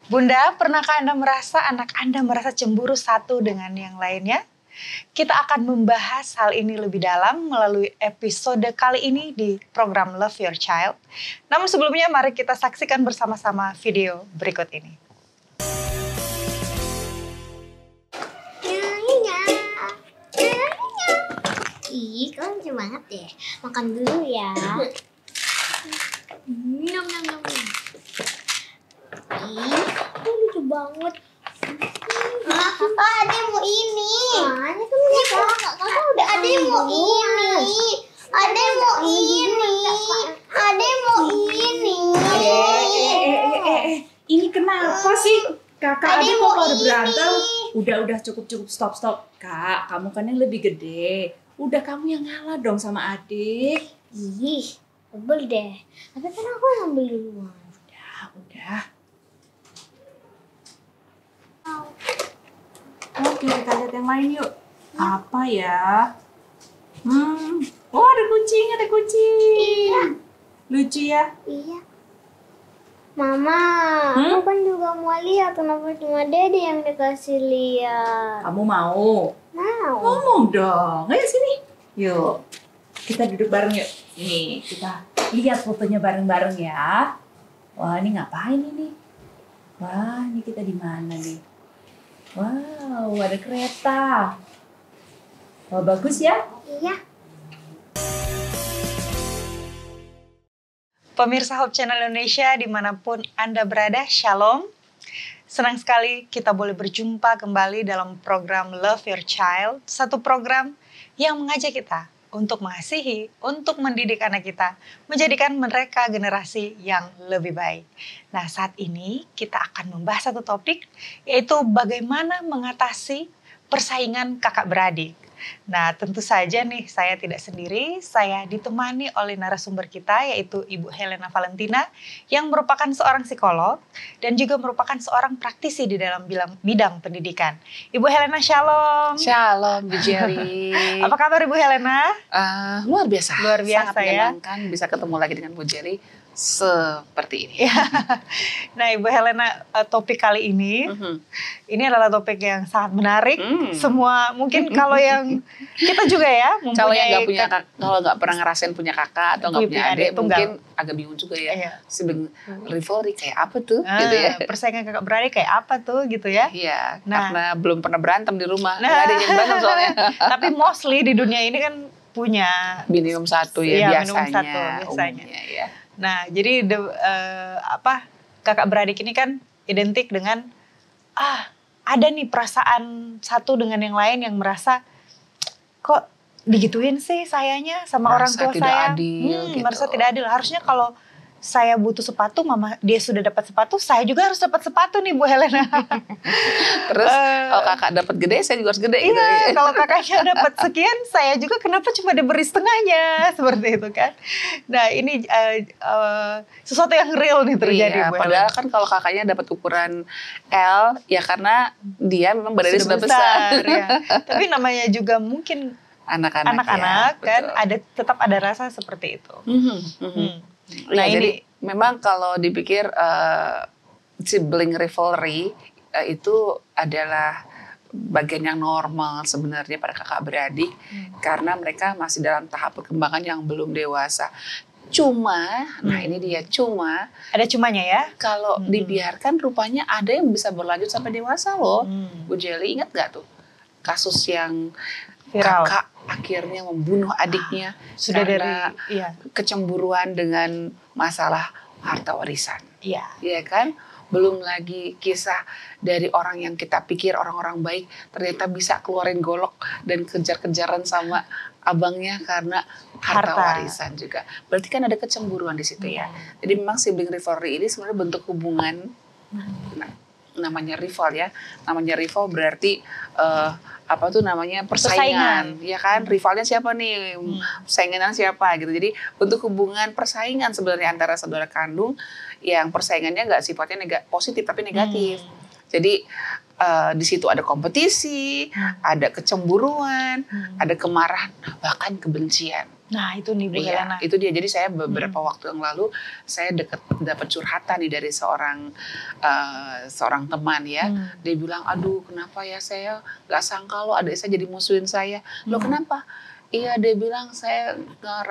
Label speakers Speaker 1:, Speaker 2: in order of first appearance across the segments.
Speaker 1: Bunda, pernahkah Anda merasa anak Anda merasa cemburu satu dengan yang lainnya? Kita akan membahas hal ini lebih dalam melalui episode kali ini di program Love Your Child. Namun sebelumnya mari kita saksikan bersama-sama video berikut ini.
Speaker 2: Ih, kau lucu banget deh. Makan dulu ya. Nom nom nom. Ih, kau lucu banget. Ada yang mau ini. Ini kan punya kakak. Kakak udah ada yang mau ini. Ada yang mau ini. Ada yang mau ini.
Speaker 3: Ini kenapa sih? Kakak adik kok pada berantem? Udah cukup stop. Kak, kamu kan yang lebih gede. Udah kamu yang ngalah dong sama adik.
Speaker 2: Ih, sebel deh. Tapi kan aku yang ambil duluan.
Speaker 3: Udah. Oke, kita lihat yang lain yuk. Apa ya? Oh, ada kucing.
Speaker 2: Iya.
Speaker 3: Lucu ya?
Speaker 2: Iya. Mama, aku kan juga mau lihat kenapa cuma Dede yang dikasih lihat.
Speaker 3: Kamu mau?
Speaker 2: Mau.
Speaker 3: Ngomong dong. Ayo sini. Yuk. Kita duduk bareng yuk. Nih, kita lihat fotonya bareng-bareng ya. Wah, ini ngapain ini? Wah, ini kita di mana nih? Wow, ada kereta. Wah, bagus ya?
Speaker 2: Iya.
Speaker 1: Pemirsa Hope Channel Indonesia dimanapun Anda berada, Shalom. Senang sekali kita boleh berjumpa kembali dalam program Love Your Child. Satu program yang mengajak kita untuk mengasihi, untuk mendidik anak kita, menjadikan mereka generasi yang lebih baik. Nah, saat ini kita akan membahas satu topik, yaitu bagaimana mengatasi persaingan kakak beradik. Nah, tentu saja nih saya tidak sendiri, saya ditemani oleh narasumber kita yaitu Ibu Helena Valentina yang merupakan seorang psikolog dan juga merupakan seorang praktisi di dalam bidang pendidikan. Ibu Helena, shalom.
Speaker 4: Shalom, Bu Jelly.
Speaker 1: Apa kabar Ibu Helena?
Speaker 4: Luar biasa.
Speaker 1: Luar biasa
Speaker 4: sangat
Speaker 1: ya.
Speaker 4: menyenangkan bisa ketemu lagi dengan Bu Jelly seperti ini.
Speaker 1: Nah, Ibu Helena, topik kali ini, ini adalah topik yang sangat menarik. Semua mungkin kalau yang kita juga ya,
Speaker 4: Kalau yang nggak punya kalau nggak pernah ngerasain punya kakak atau nggak punya adik, mungkin agak bingung juga ya.
Speaker 1: Iya.
Speaker 4: Sibling rivalry kayak apa tuh, gitu ya?
Speaker 1: Persaingan kakak beradik kayak apa tuh, gitu ya?
Speaker 4: Iya,
Speaker 1: Nah.
Speaker 4: karena belum pernah berantem di rumah. Nggak ada yang berantem soalnya.
Speaker 1: Tapi mostly di dunia ini kan punya
Speaker 4: Minimum satu
Speaker 1: Iya,
Speaker 4: ya,
Speaker 1: minimum
Speaker 4: biasanya.
Speaker 1: satu, biasanya.
Speaker 4: Umumnya, ya.
Speaker 1: Nah, jadi kakak beradik ini kan identik dengan ada nih perasaan satu dengan yang lain yang merasa kok digituin sih sayanya sama orang
Speaker 4: Merasa
Speaker 1: tua
Speaker 4: tidak
Speaker 1: saya.
Speaker 4: adil, gitu.
Speaker 1: Merasa tidak adil. Harusnya kalau saya butuh sepatu, mama dia sudah dapat sepatu, saya juga harus dapat sepatu nih Bu Helena.
Speaker 4: Terus kalau kakak dapat gede, saya juga harus gede.
Speaker 1: Iya,
Speaker 4: gitu.
Speaker 1: kalau kakaknya dapat sekian, saya juga kenapa cuma diberi setengahnya, seperti itu kan. Nah, ini sesuatu yang real nih terjadi.
Speaker 4: Iya,
Speaker 1: Bu
Speaker 4: padahal
Speaker 1: Helena.
Speaker 4: kan kalau kakaknya dapat ukuran L, ya karena dia memang badannya sudah besar.
Speaker 1: Ya. Tapi namanya juga mungkin anak-anak
Speaker 4: ya,
Speaker 1: kan,
Speaker 4: betul.
Speaker 1: tetap ada rasa seperti itu.
Speaker 4: Nah, jadi memang kalau dipikir sibling rivalry itu adalah bagian yang normal sebenarnya pada kakak beradik karena mereka masih dalam tahap perkembangan yang belum dewasa. Cuma, nah ini dia cuma.
Speaker 1: Ada cumanya ya?
Speaker 4: Kalau dibiarkan rupanya ada yang bisa berlanjut sampai dewasa loh. Bu Jelly ingat gak tuh kasus yang
Speaker 1: Viral.
Speaker 4: kakak akhirnya membunuh adiknya
Speaker 1: Sudah
Speaker 4: karena
Speaker 1: dari
Speaker 4: kecemburuan dengan masalah harta warisan.
Speaker 1: Iya.
Speaker 4: Iya kan? Belum lagi kisah dari orang yang kita pikir orang-orang baik ternyata bisa keluarin golok dan kejar-kejaran sama abangnya karena harta warisan juga. Berarti kan ada kecemburuan di situ ya. Jadi memang sibling rivalry ini sebenarnya bentuk hubungan. Namanya rival ya. Namanya rival berarti persaingan. Ya kan? Rivalnya siapa nih? Saingan siapa gitu. Jadi bentuk hubungan persaingan sebenarnya antara saudara kandung yang persaingannya nggak sifatnya positif tapi negatif. Jadi di situ ada kompetisi, ada kecemburuan, ada kemarahan, bahkan kebencian.
Speaker 1: Nah itu nih Bu Helena.
Speaker 4: Itu dia. Jadi saya beberapa waktu yang lalu saya dapat curhatan nih dari seorang teman ya. Dia bilang, aduh kenapa ya saya nggak sangka loh adik saya jadi musuhin saya. Loh kenapa? Iya, dia bilang saya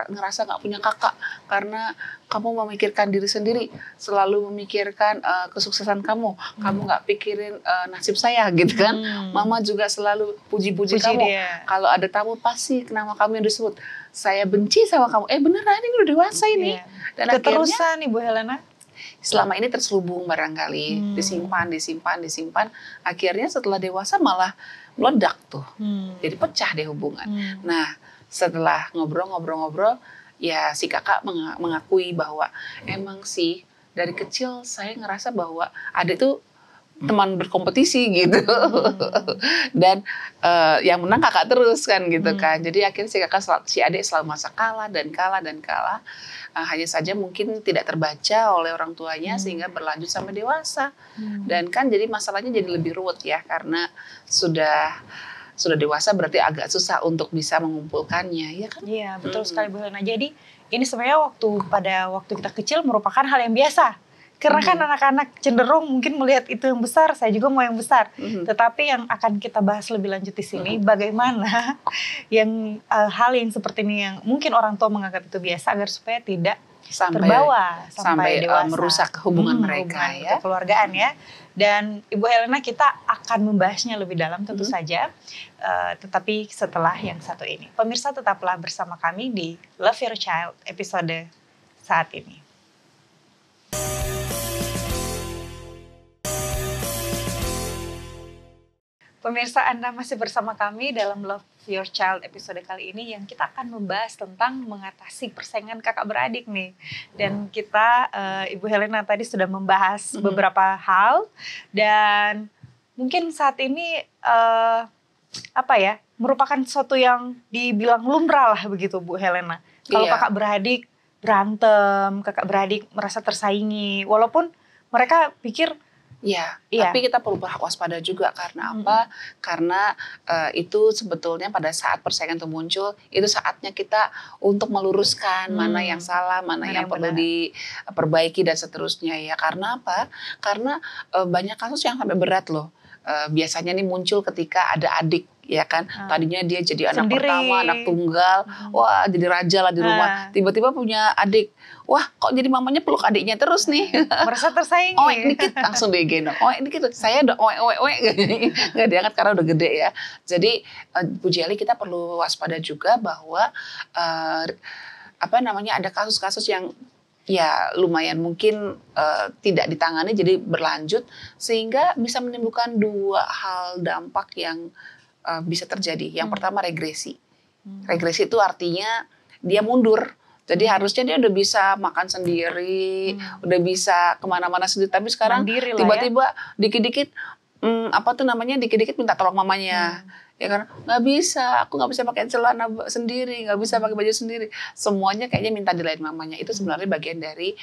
Speaker 4: ngerasa nggak punya kakak karena kamu memikirkan diri sendiri, selalu memikirkan kesuksesan kamu nggak pikirin nasib saya gitu kan. Mama juga selalu puji-puji kamu. Kalau ada tamu pasti nama kamu yang disebut. Saya benci sama kamu. Beneran ini udah dewasa ini. Dan
Speaker 1: keterusan nih Bu Helena.
Speaker 4: Selama ini terselubung barangkali, disimpan. Akhirnya setelah dewasa malah meledak tuh. Jadi pecah deh hubungan. Nah, setelah ngobrol-ngobrol, ya si kakak mengakui bahwa emang sih dari kecil saya ngerasa bahwa adik tuh teman berkompetisi gitu. Dan yang menang kakak terus kan gitu kan. Jadi akhirnya si adik selalu merasa kalah. Hanya saja mungkin tidak terbaca oleh orang tuanya sehingga berlanjut sampai dewasa. Dan kan jadi masalahnya jadi lebih ruwet ya karena sudah dewasa berarti agak susah untuk bisa mengumpulkannya, ya kan?
Speaker 1: Iya, betul sekali Bu Helena. Jadi ini sebenarnya pada waktu kita kecil merupakan hal yang biasa. Karena kan anak-anak cenderung mungkin melihat itu yang besar, saya juga mau yang besar. Tetapi yang akan kita bahas lebih lanjut di sini, bagaimana hal yang seperti ini yang mungkin orang tua menganggap itu biasa agar supaya tidak terbawa sampai dewasa,
Speaker 4: merusak hubungan mereka ya,
Speaker 1: kekeluargaan ya. Dan Ibu Helena kita akan membahasnya lebih dalam tentu saja, tetapi setelah yang satu ini. Pemirsa tetaplah bersama kami di Love Your Child episode saat ini. Pemirsa, Anda masih bersama kami dalam Love Your Child episode kali ini yang kita akan membahas tentang mengatasi persaingan kakak beradik nih. Dan kita, Ibu Helena tadi sudah membahas beberapa hal dan mungkin saat ini merupakan sesuatu yang dibilang lumrah lah begitu Bu Helena. Kalau kakak beradik berantem, kakak beradik merasa tersaingi, walaupun mereka pikir
Speaker 4: tapi kita perlu waspada juga karena apa? Karena itu sebetulnya pada saat persaingan itu muncul, itu saatnya kita untuk meluruskan mana yang salah, mana yang perlu diperbaiki dan seterusnya ya. Karena apa? Karena banyak kasus yang sampai berat loh. Biasanya nih muncul ketika ada adik ya kan, tadinya dia jadi anak pertama, anak tunggal, wah jadi raja lah di rumah, tiba-tiba punya adik, wah kok jadi mamanya peluk adiknya terus nih,
Speaker 1: merasa tersaingi,
Speaker 4: dikit langsung digendong, dikit, saya udah nggak diangkat karena udah gede ya. Jadi Bu Jeli kita perlu waspada juga bahwa ada kasus-kasus yang ya lumayan mungkin tidak ditangani jadi berlanjut sehingga bisa menimbulkan dua hal dampak yang bisa terjadi. Yang pertama regresi. Regresi itu artinya dia mundur. Jadi harusnya dia udah bisa makan sendiri, udah bisa kemana-mana sendiri. Tapi sekarang tiba-tiba dikit-dikit dikit-dikit minta tolong mamanya. Ya kan, nggak bisa, aku nggak bisa pakai celana sendiri, nggak bisa pakai baju sendiri, semuanya kayaknya minta dilain mamanya. Itu sebenarnya bagian dari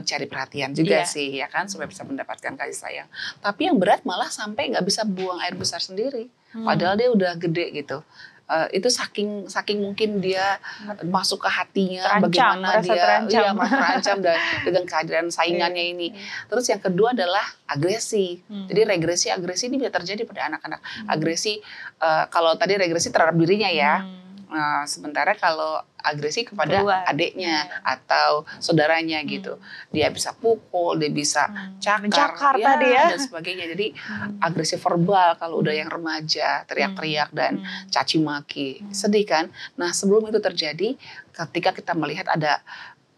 Speaker 4: cari perhatian juga sih, ya kan, supaya bisa mendapatkan kasih sayang. Tapi yang berat malah sampai nggak bisa buang air besar sendiri, padahal dia udah gede gitu. Itu saking mungkin dia masuk ke hatinya, bagaimana dia terancam dan dengan kehadiran saingannya ini. Terus yang kedua adalah agresi. Jadi agresi ini bisa terjadi pada anak-anak. Agresi kalau tadi regresi terhadap dirinya ya. Sementara kalau agresi kepada adiknya atau saudaranya gitu, dia bisa pukul, dia bisa cakar dan sebagainya. Jadi agresi verbal kalau udah yang remaja, teriak-teriak dan caci maki, sedih kan. Nah sebelum itu terjadi, ketika kita melihat ada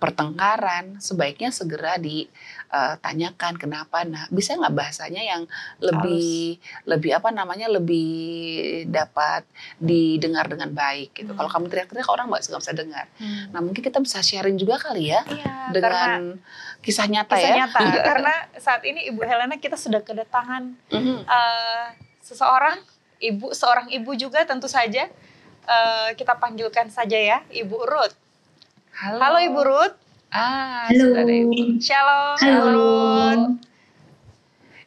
Speaker 4: pertengkaran, sebaiknya segera ditanyakan kenapa. Nah, bisa nggak bahasanya yang lebih dapat didengar dengan baik gitu. Kalau kamu teriak-teriak orang nggak bisa dengar. Nah, mungkin kita bisa sharing juga kali ya dengan kisah nyata ya.
Speaker 1: Karena saat ini Ibu Helena kita sudah kedatangan seorang ibu juga tentu saja. Kita panggilkan saja ya, Ibu Ruth. Halo Ibu Ruth.
Speaker 5: Halo.
Speaker 1: Sudah ada Ibu. Shalom.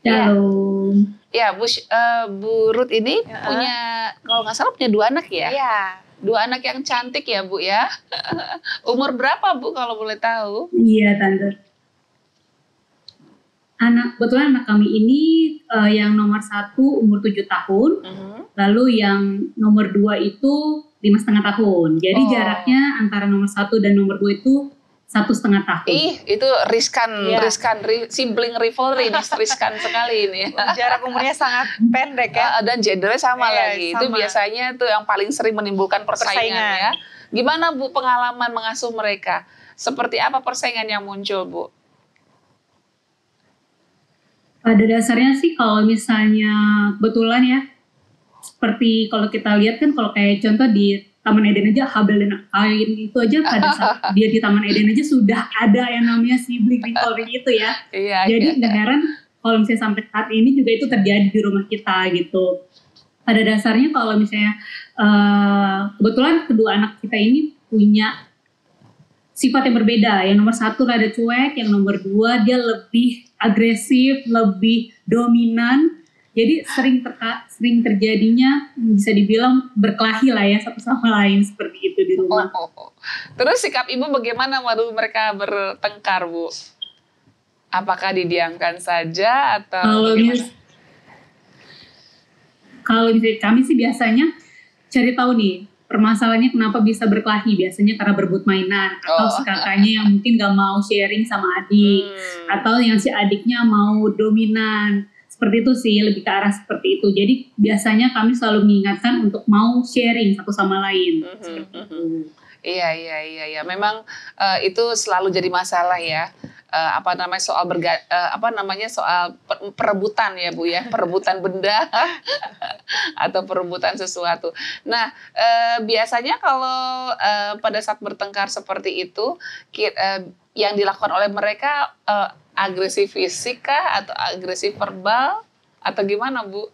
Speaker 1: Ruth.
Speaker 4: Ya, Bu Ruth ini punya, kalau nggak salah punya 2 anak ya?
Speaker 1: Iya.
Speaker 4: Dua anak yang cantik ya Bu ya. Umur berapa Bu kalau boleh tahu?
Speaker 5: Iya Tante. Kebetulan anak kami ini yang nomor 1 umur 7 tahun, lalu yang nomor 2 itu 5,5 tahun. Jadi jaraknya antara nomor 1 dan nomor 2 itu 1,5 tahun.
Speaker 4: Itu riskan sibling rivalry, riskan sekali ini.
Speaker 1: Jarak umurnya sangat pendek ya.
Speaker 4: Dan gendernya sama lagi.
Speaker 1: Sama.
Speaker 4: Itu biasanya tuh yang paling sering menimbulkan persaingan ya. Gimana Bu pengalaman mengasuh mereka? Seperti apa persaingan yang muncul Bu?
Speaker 5: Pada dasarnya sih kalau misalnya kebetulan ya, seperti kalau kita lihat kan kalau kayak contoh di Taman Eden aja, Habel dan Kain itu aja pada saat dia di Taman Eden aja sudah ada yang namanya sibling rivalry itu ya. Jadi nggak heran kalau misalnya sampai saat ini juga itu terjadi di rumah kita gitu. Pada dasarnya kalau misalnya kebetulan kedua anak kita ini punya sifat yang berbeda. Yang nomor 1 rada cuek, yang nomor 2 dia lebih agresif, lebih dominan. Jadi sering terjadinya bisa dibilang berkelahi lah ya satu sama lain seperti itu di rumah.
Speaker 4: Terus sikap ibu bagaimana waktu mereka bertengkar Bu? Apakah didiamkan saja atau
Speaker 5: Kalau misalnya kami sih biasanya cari tahu nih permasalahannya kenapa bisa berkelahi, biasanya karena berebut mainan atau si kakaknya yang mungkin gak mau sharing sama adik atau yang si adiknya mau dominan, seperti itu sih, lebih ke arah seperti itu. Jadi biasanya kami selalu mengingatkan untuk mau sharing satu sama lain.
Speaker 4: Iya. Memang itu selalu jadi masalah ya. Soal perebutan ya Bu ya, perebutan benda atau perebutan sesuatu. Nah, biasanya kalau pada saat bertengkar seperti itu yang dilakukan oleh mereka agresi fisik kah atau agresi verbal atau gimana Bu?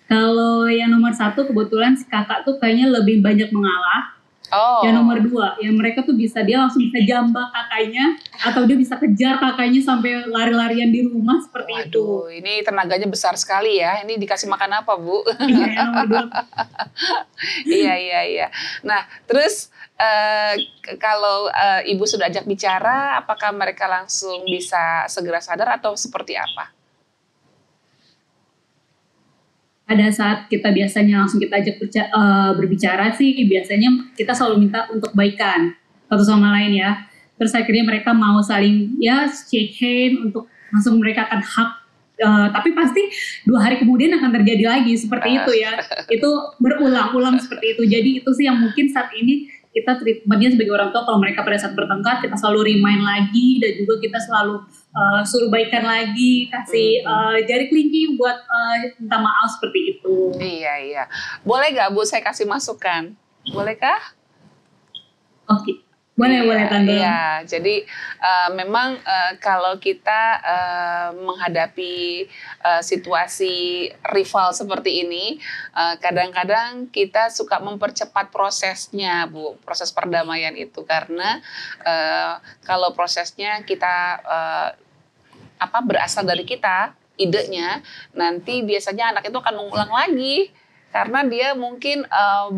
Speaker 5: Kalau yang nomor 1 kebetulan si kakak tuh kayaknya lebih banyak mengalah. Yang nomor 2, yang mereka tuh dia langsung bisa jambak kakaknya atau dia bisa kejar kakaknya sampai lari-larian di rumah seperti itu.
Speaker 4: Waduh, ini tenaganya besar sekali ya. Ini dikasih makan apa Bu?
Speaker 5: Iya, nomor 2.
Speaker 4: Iya. Nah, terus kalau ibu sudah ajak bicara, apakah mereka langsung bisa segera sadar atau seperti apa?
Speaker 5: Pada saat kita biasanya langsung kita ajak berbicara sih, biasanya kita selalu minta untuk baikan satu sama lain ya. Terus akhirnya mereka mau saling ya shake hand untuk langsung mereka akan hug. Tapi pasti 2 hari kemudian akan terjadi lagi seperti itu ya. Itu berulang-ulang seperti itu. Jadi itu sih yang mungkin saat ini kita treatmentnya sebagai orang tua, kalau mereka pada saat bertengkar kita selalu remind lagi dan juga kita selalu suruh baikan lagi, kasih jari kelingking buat minta maaf seperti itu.
Speaker 4: Iya. Boleh gak Bu saya kasih masukan? Bolehkah?
Speaker 5: Oke. Boleh Tante.
Speaker 4: Iya, jadi memang kalau kita menghadapi situasi rival seperti ini, kadang-kadang kita suka mempercepat prosesnya, Bu, proses perdamaian itu karena kalau prosesnya kita berasal dari kita, idenya, nanti biasanya anak itu akan mengulang lagi. Karena dia mungkin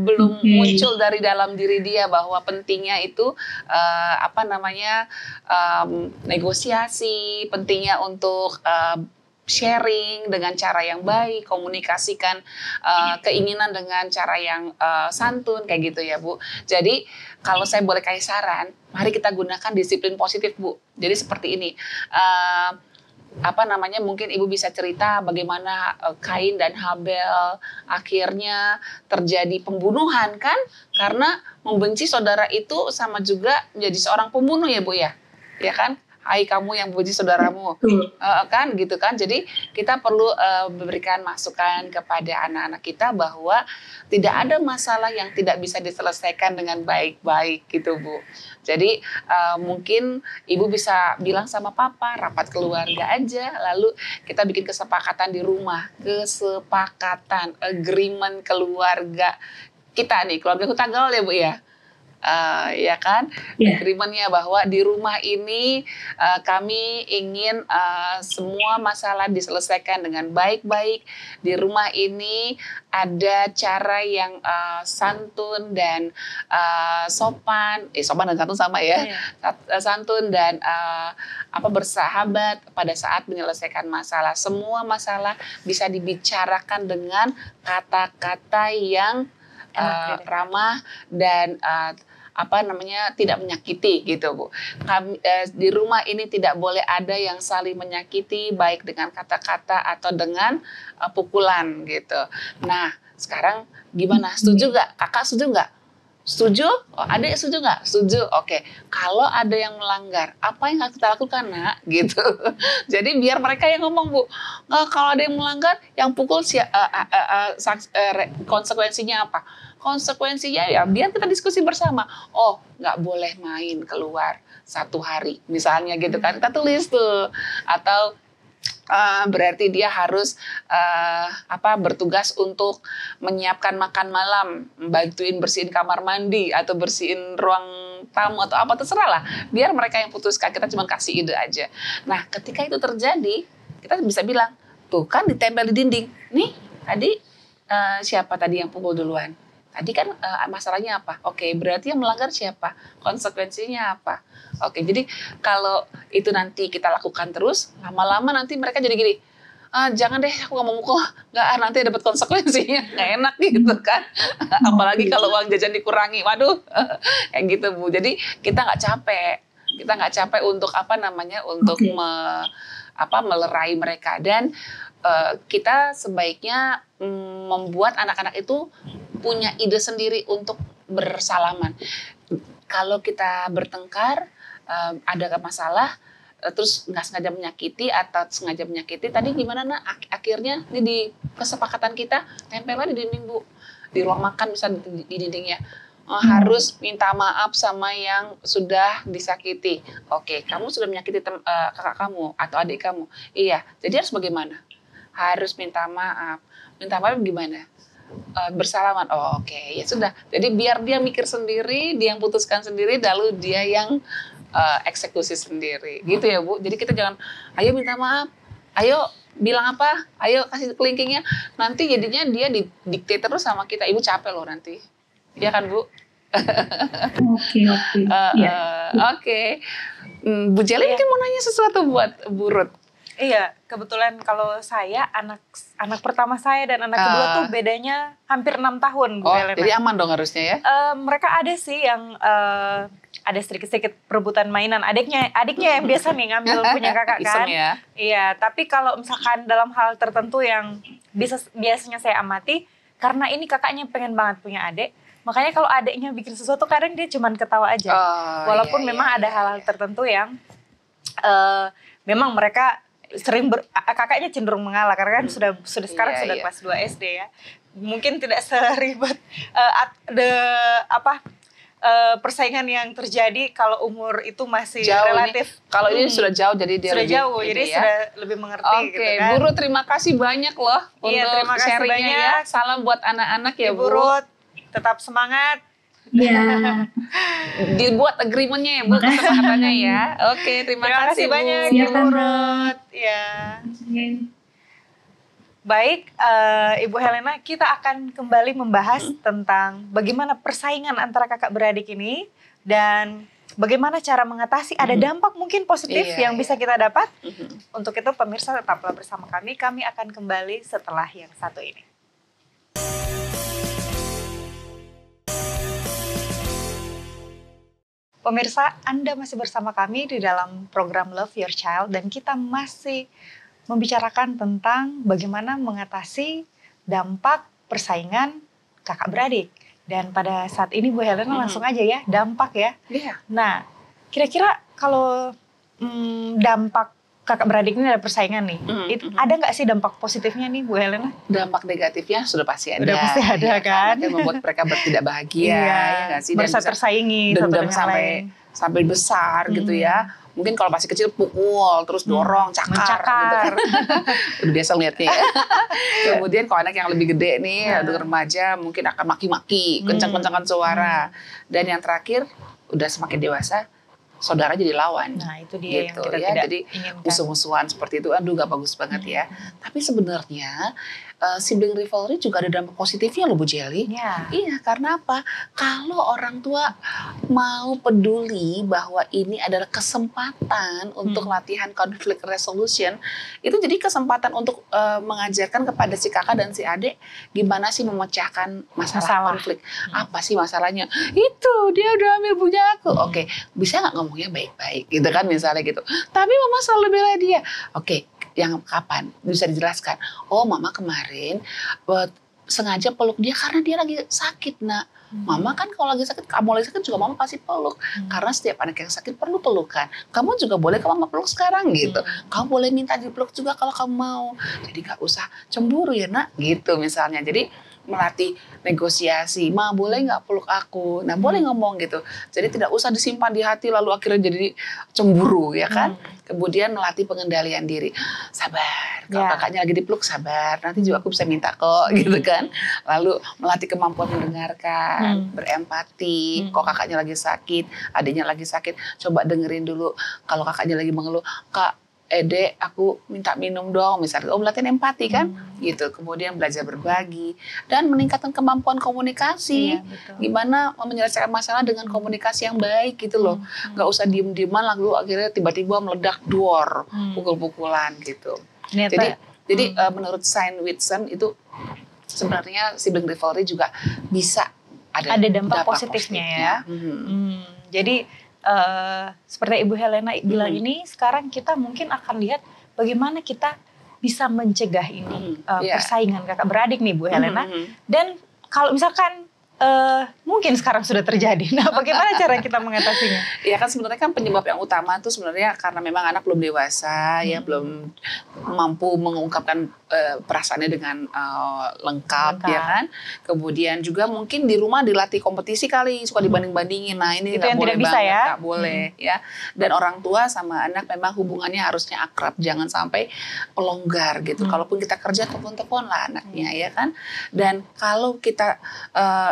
Speaker 4: belum muncul dari dalam diri dia bahwa pentingnya itu negosiasi, pentingnya untuk sharing dengan cara yang baik, komunikasikan keinginan dengan cara yang santun kayak gitu ya Bu. Jadi kalau saya boleh kasih saran, mari kita gunakan disiplin positif Bu. Jadi seperti ini. Mungkin ibu bisa cerita bagaimana Kain dan Habel akhirnya terjadi pembunuhan kan, karena membenci saudara itu sama juga menjadi seorang pembunuh ya Bu ya kan, hai kamu yang membenci saudaramu kan gitu kan. Jadi kita perlu memberikan masukan kepada anak-anak kita bahwa tidak ada masalah yang tidak bisa diselesaikan dengan baik-baik gitu Bu. Jadi mungkin ibu bisa bilang sama papa, rapat keluarga aja, lalu kita bikin kesepakatan di rumah, agreement keluarga kita nih, keluarga Hutagal ya Bu ya. Ya kan?
Speaker 5: Iya.
Speaker 4: Agreementnya bahwa di rumah ini kami ingin semua masalah diselesaikan dengan baik-baik. Di rumah ini ada cara yang santun dan sopan. Sopan dan santun sama ya. Santun dan bersahabat pada saat menyelesaikan masalah. Semua masalah bisa dibicarakan dengan kata-kata yang ramah dan tidak menyakiti gitu Bu. Kami, di rumah ini tidak boleh ada yang saling menyakiti baik dengan kata-kata atau dengan pukulan gitu. Nah sekarang gimana? Setuju nggak? Kakak setuju nggak? Setuju? Oh, adik setuju nggak? Setuju. Oke. Kalau ada yang melanggar, apa yang harus kita lakukan nak? Gitu. Jadi biar mereka yang ngomong Bu. Kalau ada yang melanggar, yang pukul konsekuensinya apa? Konsekuensinya ya biar kita diskusi bersama. Oh, nggak boleh main keluar 1 hari, misalnya gitu kan. Kita tulis tuh. Atau berarti dia harus bertugas untuk menyiapkan makan malam, bantuin bersihin kamar mandi atau bersihin ruang tamu atau apa terserah lah. Biar mereka yang putuskan, kita cuma kasih ide aja. Nah, ketika itu terjadi, kita bisa bilang, tuh kan ditempel di dinding. Nih, tadi siapa tadi yang pukul duluan? Tadi kan masalahnya apa? Oke, berarti yang melanggar siapa? Konsekuensinya apa? Oke, jadi kalau itu nanti kita lakukan terus, lama-lama nanti mereka jadi gini, jangan deh, aku gak mau mukul, nanti dapat konsekuensinya, gak enak gitu kan. Apalagi kalau uang jajan dikurangi, waduh, kayak gitu Bu. Jadi kita nggak capek untuk melerai mereka, dan kita sebaiknya membuat anak-anak itu punya ide sendiri untuk bersalaman. Kalau kita bertengkar, ada masalah, terus nggak sengaja menyakiti atau sengaja menyakiti, tadi gimana nak? Akhirnya ini di kesepakatan kita tempelnya di dinding Bu, di ruang makan bisa di dindingnya. Harus minta maaf sama yang sudah disakiti. Oke, kamu sudah menyakiti kakak kamu atau adik kamu. Iya, jadi harus bagaimana? Harus minta maaf. Minta maaf gimana? Bersalaman. Oh, oke, ya sudah. Jadi biar dia mikir sendiri, dia yang putuskan sendiri, lalu dia yang eksekusi sendiri. Gitu ya Bu. Jadi kita jangan, ayo minta maaf, ayo bilang apa, ayo kasih kelingkingnya. Nanti jadinya dia didikte terus sama kita. Ibu capek loh nanti. Iya kan Bu? Oke. Bu Jeli mungkin mau nanya sesuatu buat Bu Ruth.
Speaker 1: Iya, kebetulan kalau saya anak pertama saya dan anak kedua tuh bedanya hampir 6 tahun Bu Helena.
Speaker 4: Jadi aman dong harusnya ya?
Speaker 1: Mereka ada sih yang ada sedikit-sedikit perebutan mainan. Adiknya yang biasa nih ngambil punya kakak kan.
Speaker 4: Ya?
Speaker 1: Iya, tapi kalau misalkan dalam hal tertentu yang biasanya saya amati, karena ini kakaknya pengen banget punya adik, makanya kalau adiknya bikin sesuatu kadang dia cuman ketawa aja. Walaupun memang ada hal-hal tertentu yang memang mereka sering kakaknya cenderung mengalah karena kan sudah sekarang sudah kelas 2 SD ya. Mungkin tidak seribet persaingan yang terjadi kalau umur itu masih
Speaker 4: jauh
Speaker 1: relatif.
Speaker 4: Kalau ini sudah jauh, jadi dia
Speaker 1: sudah
Speaker 4: lebih
Speaker 1: jauh, jadi sudah lebih mengerti gitu kan.
Speaker 4: Bu Ruth, terima kasih banyak loh untuk sharingnya ya. Salam buat anak-anak ya Bu
Speaker 1: Ruth. Tetap semangat.
Speaker 5: Iya.
Speaker 4: Dibuat agreementnya ya Bu, kesepakatannya ya. Oke, terima kasih
Speaker 1: banyak Ibu Ruth. Ya. Baik, Ibu Helena, kita akan kembali membahas tentang bagaimana persaingan antara kakak beradik ini dan bagaimana cara mengatasi ada dampak mungkin positif yang bisa kita dapat. Untuk itu pemirsa tetaplah bersama kami akan kembali setelah yang satu ini. Pemirsa, Anda masih bersama kami di dalam program Love Your Child dan kita masih membicarakan tentang bagaimana mengatasi dampak persaingan kakak beradik. Dan pada saat ini Bu Helena langsung aja ya, dampak ya. Nah, kira-kira kalau dampak kakak beradik ini ada persaingan nih, ada nggak sih dampak positifnya nih Bu Helena?
Speaker 4: Dampak negatifnya sudah pasti ada.
Speaker 1: Sudah pasti ada kan.
Speaker 4: Membuat mereka tidak bahagia, ya nggak sih?
Speaker 1: Merasa tersaingi satu dengan lain.
Speaker 4: Sampai besar gitu ya. Mungkin kalau masih kecil pukul, terus dorong, cakar. Gitu kan. Udah biasa lihatnya ya. Kemudian kalau anak yang lebih gede nih, udah remaja, mungkin akan maki-maki, kencang-kencangan suara. Dan yang terakhir, udah semakin dewasa, saudara jadi lawan.
Speaker 1: Nah, itu dia
Speaker 4: gitu,
Speaker 1: yang kita
Speaker 4: ya.
Speaker 1: tidak
Speaker 4: Jadi
Speaker 1: inginkan.
Speaker 4: musuh-musuhan seperti itu, aduh gak bagus banget ya. Tapi sebenarnya sibling rivalry juga ada dampak positifnya loh Bu Jelly. Iya, karena apa? Kalau orang tua mau peduli bahwa ini adalah kesempatan untuk latihan conflict resolution, itu jadi kesempatan untuk mengajarkan kepada si kakak dan si adik gimana sih memecahkan masalah konflik. Apa sih masalahnya? Itu dia udah ambil punya aku. Oke, bisa nggak ngomongnya baik-baik gitu kan misalnya gitu. Tapi mama selalu bela dia. Oke, yang kapan? Bisa dijelaskan. Oh, mama kemarin sengaja peluk dia karena dia lagi sakit, nak. Mama kan kalau lagi sakit, kamu lagi sakit juga mama pasti peluk. Karena setiap anak yang sakit perlu pelukan. Kamu juga boleh kalau mama peluk sekarang gitu. Kamu boleh minta dipeluk juga kalau kamu mau. Jadi gak usah cemburu ya, nak, gitu misalnya. Jadi melatih negosiasi, ma boleh nggak peluk aku? Nah boleh ngomong gitu. Jadi tidak usah disimpan di hati lalu akhirnya jadi cemburu ya kan. Kemudian melatih pengendalian diri. Sabar, kalau kakaknya lagi dipeluk sabar. Nanti juga aku bisa minta kok gitu kan. Lalu melatih kemampuan mendengarkan, berempati. Kalau kakaknya lagi sakit, adiknya lagi sakit, coba dengerin dulu. Kalau kakaknya lagi mengeluh, kak, Dek, aku minta minum dong, misalnya. Oh, latihan empati kan, gitu. Kemudian belajar berbagi dan meningkatkan kemampuan komunikasi. Gimana menyelesaikan masalah dengan komunikasi yang baik gitu loh. Gak usah diem-dieman lalu akhirnya tiba-tiba meledak duor, pukul-pukulan gitu. Jadi menurut Saint Whitson itu sebenarnya sibling rivalry juga bisa ada dampak positifnya ya.
Speaker 1: Jadi seperti Ibu Helena bilang ini, sekarang kita mungkin akan lihat bagaimana kita bisa mencegah ini persaingan kakak beradik nih Bu Helena. Dan kalau misalkan mungkin sekarang sudah terjadi, nah bagaimana cara kita mengatasinya?
Speaker 4: Ya kan sebenarnya kan penyebab yang utama itu sebenarnya karena memang anak belum dewasa, ya belum mampu mengungkapkan perasaannya dengan lengkap ya kan. Kemudian juga mungkin di rumah dilatih kompetisi kali, suka dibanding-bandingin. Nah ini nggak boleh banget, nggak boleh ya. Dan orang tua sama anak memang hubungannya harusnya akrab, jangan sampai longgar gitu. Kalaupun kita kerja telepon-telepon lah anaknya ya kan. Dan kalau kita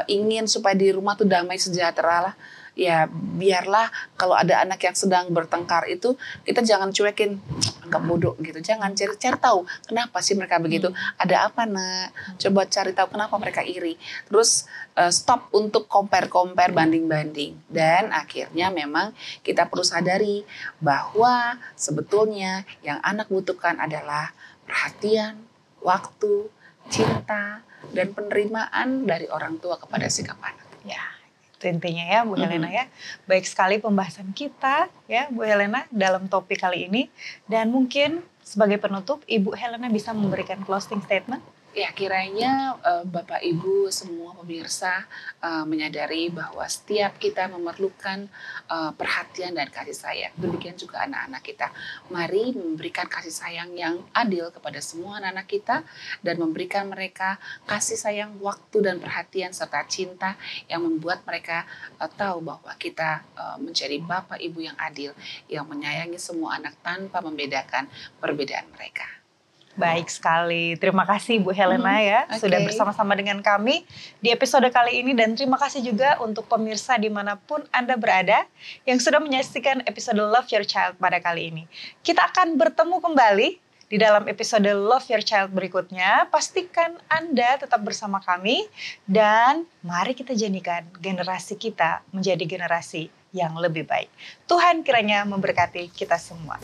Speaker 4: ingin supaya di rumah tuh damai sejahtera lah, ya biarlah kalau ada anak yang sedang bertengkar itu kita jangan cuekin, anggap bodoh gitu. Jangan cari tahu kenapa sih mereka begitu. Ada apa, nak? Coba cari tahu kenapa mereka iri. Terus stop untuk compare, banding-banding. Dan akhirnya memang kita perlu sadari bahwa sebetulnya yang anak butuhkan adalah perhatian, waktu, cinta, dan penerimaan dari orang tua kepada sikap anak.
Speaker 1: Ya, itu intinya ya Bu Helena ya. Baik sekali pembahasan kita ya Bu Helena dalam topik kali ini. Dan mungkin sebagai penutup Ibu Helena bisa memberikan closing statement.
Speaker 4: Ya kiranya Bapak Ibu semua pemirsa menyadari bahwa setiap kita memerlukan perhatian dan kasih sayang. Demikian juga anak-anak kita. Mari memberikan kasih sayang yang adil kepada semua anak-anak kita dan memberikan mereka kasih sayang, waktu dan perhatian serta cinta yang membuat mereka tahu bahwa kita menjadi Bapak Ibu yang adil, yang menyayangi semua anak tanpa membedakan perbedaan mereka.
Speaker 1: Baik sekali, terima kasih Bu Helena ya sudah bersama-sama dengan kami di episode kali ini. Dan terima kasih juga untuk pemirsa dimanapun Anda berada yang sudah menyaksikan episode Love Your Child pada kali ini. Kita akan bertemu kembali di dalam episode Love Your Child berikutnya. Pastikan Anda tetap bersama kami dan mari kita jadikan generasi kita menjadi generasi yang lebih baik. Tuhan kiranya memberkati kita semua.